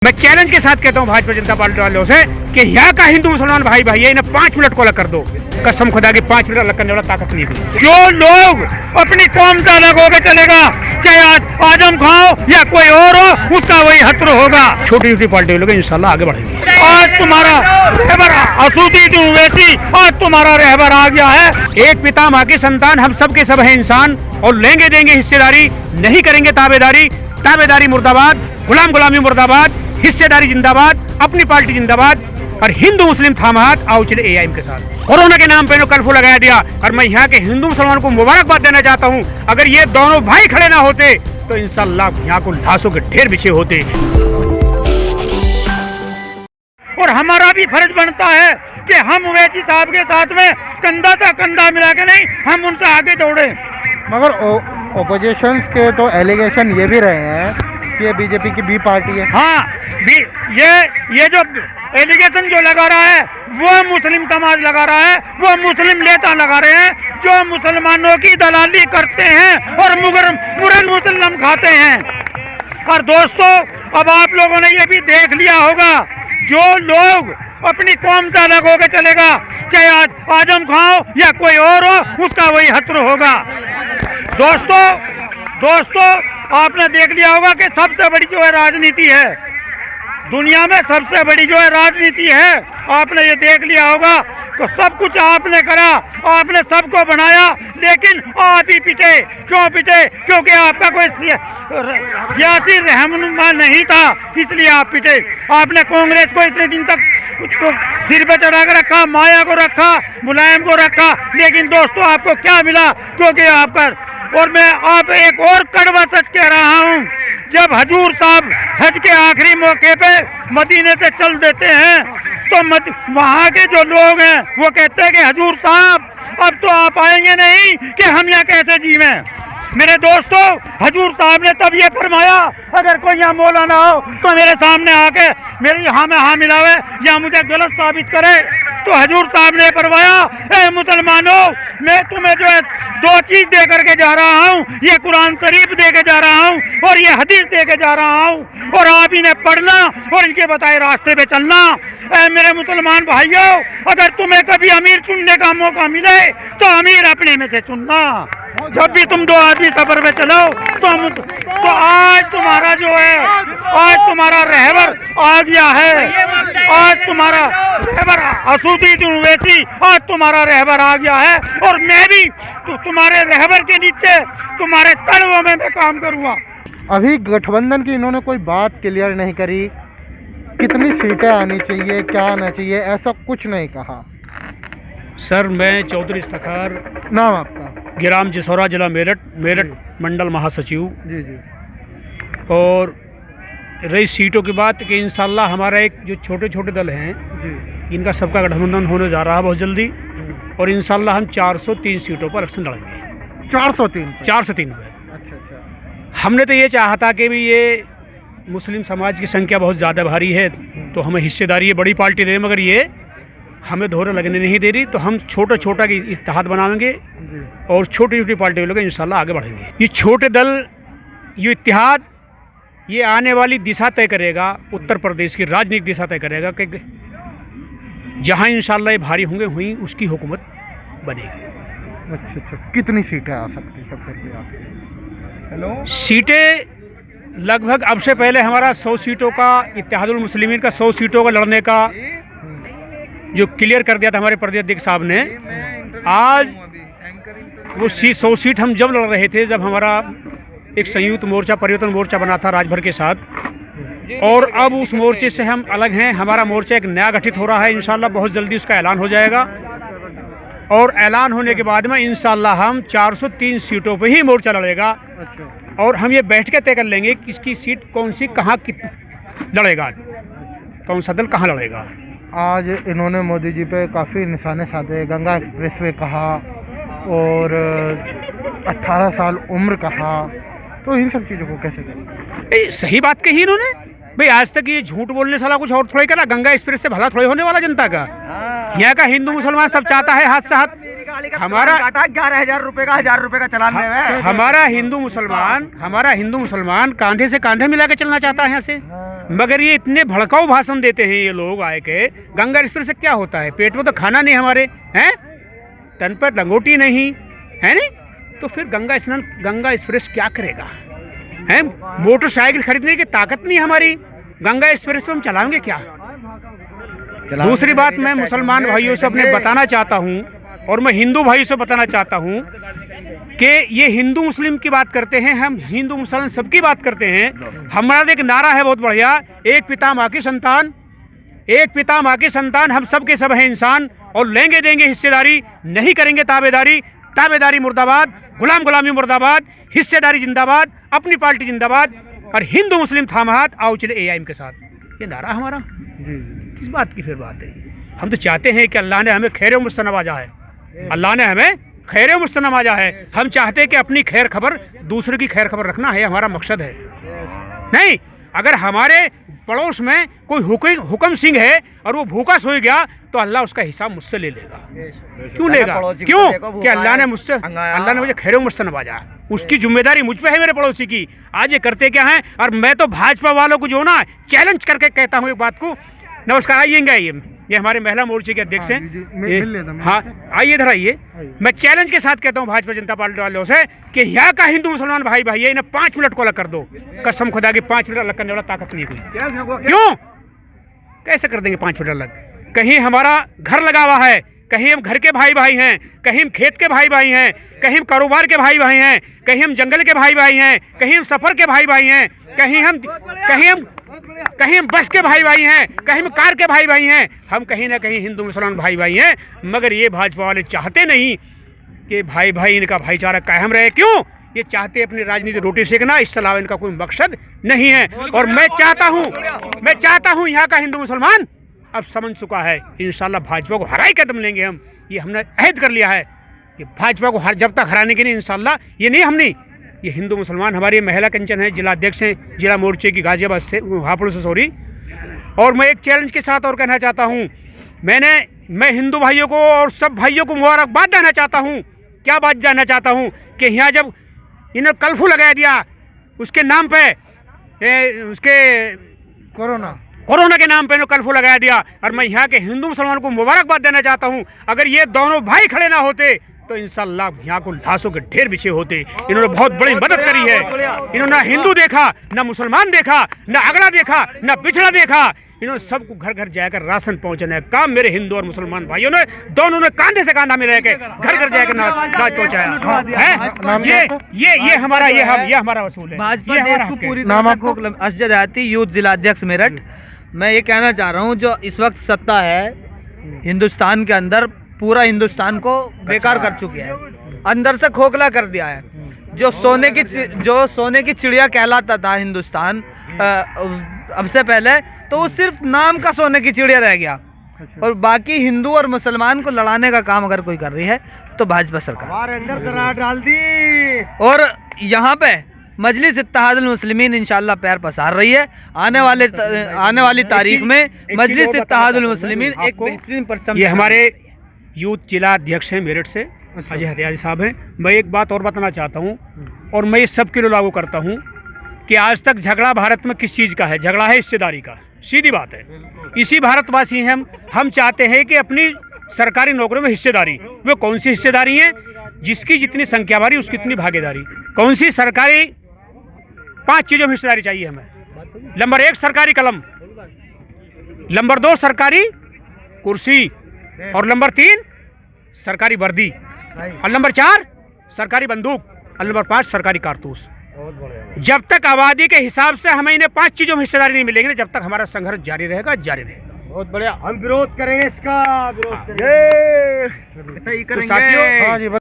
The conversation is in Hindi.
मैं चैलेंज के साथ कहता हूँ भाजपा जनता पार्टी वालों से कि यहाँ का हिंदू मुसलमान भाई भाई है, इन्हें 5 मिनट को अलग कर दो। कसम खुदा की 5 मिनट अलग करने वाला ताकत नहीं है। जो लोग अपनी कौम से अलग होकर चलेगा, चाहे आजम खाओ या कोई और हो, उसका वही हत्र होगा। छोटी छोटी पार्टी लोग इंशाल्लाह आगे बढ़ेंगे। आज तुम्हारा रहबर असूदी वैसी, आज तुम्हारा रहबर आ गया है। एक पिता माँ की संतान, हम सब के सब है इंसान, और लेंगे देंगे हिस्सेदारी, नहीं करेंगे ताबेदारी। ताबेदारी मुर्दाबाद, गुलाम गुलामी मुर्दाबाद, हिस्सेदारी जिंदाबाद, अपनी पार्टी जिंदाबाद, और हिंदू मुस्लिम थामात आओ चले एआईएम के साथ। कोरोना के नाम पे इन्होंने कर्फ्यू लगाया दिया, और मैं यहाँ के हिंदू मुसलमान को मुबारकबाद देना चाहता हूँ। अगर ये दोनों भाई खड़े ना होते तो इंशाल्लाह यहाँ को लाशों के ढेर बिछे होते। और हमारा भी फर्ज बनता है कि हम ओवैसी साहब के साथ में कंधा से कंधा मिला के नहीं, हम उनसे आगे दौड़े। मगर ओपोजिशंस के तो एलिगेशन ये भी रहे हैं कि ये बीजेपी की बी पार्टी है। हाँ, ये जो एलिगेशन जो लगा रहा है वो मुस्लिम समाज लगा रहा है, वो मुस्लिम नेता लगा रहे हैं जो मुसलमानों की दलाली करते हैं और मुरन मुसलम खाते हैं। और दोस्तों, अब आप लोगों ने ये भी देख लिया होगा, जो लोग अपनी कौम से अलग होकर चलेगा, चाहे आजम खाओ या कोई और हो, उसका वही हत्र होगा। दोस्तों आपने देख लिया होगा कि सबसे बड़ी जो है राजनीति है दुनिया में, सबसे बड़ी जो है राजनीति है, आपने ये देख लिया होगा तो सब कुछ आपने करा, आपने सबको बनाया, लेकिन आप ही पिटे। क्यों पिटे? क्योंकि आपका कोई सियासी रहनुमा नहीं था, इसलिए आप पिटे। आपने कांग्रेस को इतने दिन तक सिर पे चढ़ा कर रखा, माया को रखा, मुलायम को रखा, लेकिन दोस्तों आपको क्या मिला? क्योंकि आपका, और मैं आप एक और कड़वा सच कह रहा हूँ, जब हजूर साहब हज के आखिरी मौके पे मदीने से चल देते हैं तो वहाँ के जो लोग हैं वो कहते हैं कि हजूर साहब अब तो आप आएंगे नहीं कि हम यहाँ कैसे जीवें। मेरे दोस्तों, हजूर साहब ने तब ये फरमाया, अगर कोई यहाँ मौलाना हो तो मेरे सामने आके मेरी हाँ में हाँ मिलावे या मुझे गलत साबित करे। तो हजूर साहब ने फरमाया, ए मुसलमानों, मैं तुम्हें जो है 2 चीज दे करके जा रहा हूँ, ये कुरान शरीफ दे के जा रहा हूँ और ये हदीस दे के जा रहा हूँ, और आप इन्हें पढ़ना और इनके बताए रास्ते पे चलना। ए मेरे मुसलमान भाइयों, अगर तुम्हें कभी अमीर चुनने का मौका मिले तो अमीर अपने में से चुनना। जब भी तुम 2 आदमी सफर में चलो तो आज तुम्हारा जो है, आज तुम्हारा रहबर आ गया है, आज तुम्हारा रहबर असूदी वैसी, आज तुम्हारा रहबर आ गया है, और मैं भी तुम्हारे रहबर के नीचे तुम्हारे तलवों में मैं काम करूँगा। अभी गठबंधन की इन्होंने कोई बात क्लियर नहीं करी, कितनी सीटें आनी चाहिए, क्या आना चाहिए, ऐसा कुछ नहीं कहा। सर, मैं चौधरी इफ्तिखार, नाम आपका? ग्राम जिसौरा, जिला मेरठ मंडल महासचिव। जी जी। और रही सीटों की बात कि इंशाल्लाह हमारा एक जो छोटे छोटे दल हैं जी, इनका सबका गठबंधन होने जा रहा है बहुत जल्दी, और इंशाल्लाह हम 403 सीटों पर इलेक्शन लड़ेंगे। 403 पर। अच्छा। हमने तो ये चाहा था कि भी ये मुस्लिम समाज की संख्या बहुत ज़्यादा भारी है तो हमें हिस्सेदारी ये बड़ी पार्टी दे, मगर ये हमें धोरे लगने नहीं दे रही, तो हम छोटा छोटा की इत्तेहाद बनाएंगे और छोटी छोटी पार्टी लोग इंशाल्लाह आगे बढ़ेंगे। ये छोटे दल, ये इत्तेहाद, ये आने वाली दिशा तय करेगा, उत्तर प्रदेश की राजनीतिक दिशा तय करेगा कि जहां इंशाल्लाह ये भारी होंगे वहीं उसकी हुकूमत बनेगी। अच्छा। कितनी सीटें आ सकती है फिर भी आपकी? हेलो, सीटें लगभग अब से पहले हमारा 100 सीटों का, इत्तेहादुल मुस्लिमीन का 100 सीटों का लड़ने का जो क्लियर कर दिया था हमारे प्रदेश अध्यक्ष साहब ने। आज वो 100 सीट हम जब लड़ रहे थे, जब हमारा एक संयुक्त मोर्चा, परिवर्तन मोर्चा बना था राजभर के साथ, और अब उस मोर्चे से हम अलग हैं। हमारा मोर्चा एक नया गठित हो रहा है, इंशाल्लाह बहुत जल्दी उसका ऐलान हो जाएगा, और ऐलान होने के बाद में इंशाल्लाह हम 403 सीटों पे ही मोर्चा लड़ेगा। अच्छा। और हम ये बैठ के तय कर लेंगे कि किसकी सीट कौन सी कहाँ लड़ेगा, कौन सा दल कहाँ लड़ेगा। आज इन्होंने मोदी जी पे काफ़ी निशाने साधे, गंगा एक्सप्रेसवे कहा और 18 साल उम्र कहा, तो इन सब चीज़ों को कैसे करें? सही बात कही इन्होंने भाई। आज तक ये झूठ बोलने साला कुछ और थोड़ी करा, गंगा एक्सप्रेस से भला थोड़ी होने वाला जनता का। यहाँ का हिंदू मुसलमान सब चाहता है हाथ से हाथ, हमारा 11,000 रुपये का 1,000 रुपये का चलान में हमारा हिंदू मुसलमान कांधे से कांधे मिला के चलना चाहता है यहाँ से। मगर ये इतने भड़काऊ भाषण देते हैं ये लोग आए के। गंगा एक्सप्रेस से क्या होता है? पेट में तो खाना नहीं हमारे हैं, तन पर लंगोटी नहीं है, नहीं तो फिर गंगा एक्सप्रेस क्या करेगा? हैं, मोटरसाइकिल खरीदने की ताकत नहीं हमारी, गंगा एक्सप्रेस में हम चलाएंगे क्या? दूसरी बात मैं मुसलमान भाइयों से अपने बताना चाहता हूँ और मैं हिंदू भाइयों से बताना चाहता हूँ कि ये हिंदू मुस्लिम की बात करते हैं, हम हिंदू मुसलमान सबकी बात करते हैं। हमारा एक नारा है बहुत बढ़िया, एक पिता माँ की संतान, एक पिता माँ की संतान, हम सब के सब हैं इंसान और लेंगे देंगे हिस्सेदारी, नहीं करेंगे ताबेदारी, ताबेदारी मुर्दाबाद, गुलामी मुर्दाबाद, हिस्सेदारी जिंदाबाद, अपनी पार्टी जिंदाबाद और हिंदू मुस्लिम थाम हाथ, आओ चले AIM के साथ। ये नारा हमारा। किस बात की फिर बात है? हम तो चाहते हैं कि अल्लाह ने हमें खैर मुझसे नवाजा है, अल्लाह ने हमें खैर मुझसे नवाजा है। हम चाहते हैं कि अपनी खैर खबर दूसरे की खैर खबर रखना है, हमारा मकसद है। नहीं, अगर हमारे पड़ोस में कोई हुक्म सिंह है और वो भूखा सो गया तो अल्लाह उसका हिसाब मुझसे ले लेगा। क्यों लेगा? क्यों? कि अल्लाह ने मुझे खैर मुझसे नवाजा, उसकी जिम्मेदारी मुझ पे है, मेरे पड़ोसी की। आज ये करते क्या है? और मैं तो भाजपा वालों को जो ना चैलेंज करके कहता हूँ एक बात को। नमस्कार, आइएगा, ये हमारे महिला मोर्चे के अध्यक्ष हैं। हाँ, आइए इधर आइए। मैं चैलेंज के साथ कहता हूँ भाजपा जनता पार्टी वालों से कि यहाँ का हिंदू मुसलमान भाई भाई है, इन्हें 5 मिनट को अलग कर दो। कसम खुदा की 5 मिनट अलग करने वाला ताकत नहीं हुई। क्यों? कैसे कर देंगे 5 मिनट अलग? कहीं हमारा घर लगा हुआ है, कहीं हम घर के भाई भाई हैं, कहीं हम खेत के भाई भाई हैं, कहीं हम कारोबार के भाई भाई हैं, कहीं हम जंगल के भाई भाई हैं, कहीं हम सफर के भाई भाई हैं, कहीं हम बस के भाई भाई हैं, कहीं हम कार के भाई भाई हैं। हम कहीं ना कहीं हिंदू मुसलमान भाई भाई हैं, मगर ये भाजपा वाले चाहते नहीं कि भाई भाई इनका भाईचारा कायम रहे। क्यों? ये चाहते अपनी राजनीति रोटी सेकना, इसके अलावा इनका कोई मकसद नहीं है। और मैं चाहता हूँ यहाँ का हिंदू मुसलमान अब समझ चुका है, इंशाल्लाह भाजपा को हराई कदम लेंगे हम। ये हमने अहद कर लिया है कि भाजपा को जब तक हराने के लिए इंशाल्लाह, ये नहीं हमने, ये हिंदू मुसलमान, हमारी महिला कंचन है, जिला अध्यक्ष हैं जिला मोर्चे की गाजियाबाद से, हापुड़ से, सॉरी। और मैं एक चैलेंज के साथ और कहना चाहता हूँ, मैं हिंदू भाइयों को और सब भाइयों को मुबारकबाद देना चाहता हूँ। क्या बात जानना चाहता हूँ कि यहाँ जब इन्होंने कर्फ्यू लगा दिया उसके नाम पे, उसके कोरोना के नाम पे इन्होंने कर्फ्यू लगा दिया, और मैं यहाँ के हिंदू मुसलमान को मुबारकबाद देना चाहता हूँ। अगर ये दोनों भाई खड़े ना होते तो इंशाल्लाह यहाँ को लाशों के ढेर बिछे होते। इन्होंने बहुत बड़ी मदद करी है। इन्होंने ना हिंदू देखा, ना मुसलमान देखा, ना अगड़ा देखा, ना पिछड़ा देखा। इन्होंने सबको घर घर जाकर राशन पहुँचाने का काम मेरे हिंदू और मुसलमान भाइयों ने दोनों ने कांधे से कांधा मिला के घर घर जाकर नाच पहुँचाया है। ये हमारा वसूल है। भाजपा असजद हयाती यूथ जिला अध्यक्ष मेरठ। मैं ये कहना चाह रहा हूँ, जो इस वक्त सत्ता है हिंदुस्तान के अंदर, पूरा हिंदुस्तान को बेकार कर चुकी है, अंदर से खोखला कर दिया है। जो सोने की चिड़िया कहलाता था हिंदुस्तान अब से पहले, तो वो सिर्फ नाम का सोने की चिड़िया रह गया। और बाकी हिंदू और मुसलमान को लड़ाने का काम अगर कोई कर रही है तो भाजपा सरकार अंदर दरार डाल दी। और यहाँ पे मजलिस इत्तेहादुल मुस्लिमीन इंशाल्लाह पैर पसार रही है। आने वाली तारीख में मजलिस इत्तेहादुल मुस्लिमीन एक बेहतरीन परचम। ये हमारे यूथ जिला अध्यक्ष हैं मेरठ से, अजय हरियाली साहब हैं। मैं एक बात और बताना चाहता हूँ, और मैं इस सब के लिए लागू करता हूँ कि आज तक झगड़ा भारत में किस चीज़ का है? झगड़ा है हिस्सेदारी का, सीधी बात है। इसी भारतवासी हैं हम चाहते हैं कि अपनी सरकारी नौकरियों में हिस्सेदारी। वो कौन सी हिस्सेदारी है? जिसकी जितनी संख्या बारी उसकी इतनी भागीदारी। कौन सी सरकारी? 5 चीज़ों में हिस्सेदारी चाहिए हमें। नंबर 1 सरकारी कलम, नंबर 2 सरकारी कुर्सी, और नंबर 3 सरकारी वर्दी, और नंबर 4 सरकारी बंदूक, और नंबर 5 सरकारी कारतूस। जब तक आबादी के हिसाब से हमें इन्हें 5 चीज़ों में हिस्सेदारी नहीं मिलेगी, जब तक हमारा संघर्ष जारी रहेगा। बहुत बढ़िया, हम विरोध करेंगे इसका, विरोध करेंगे। तो साथियों,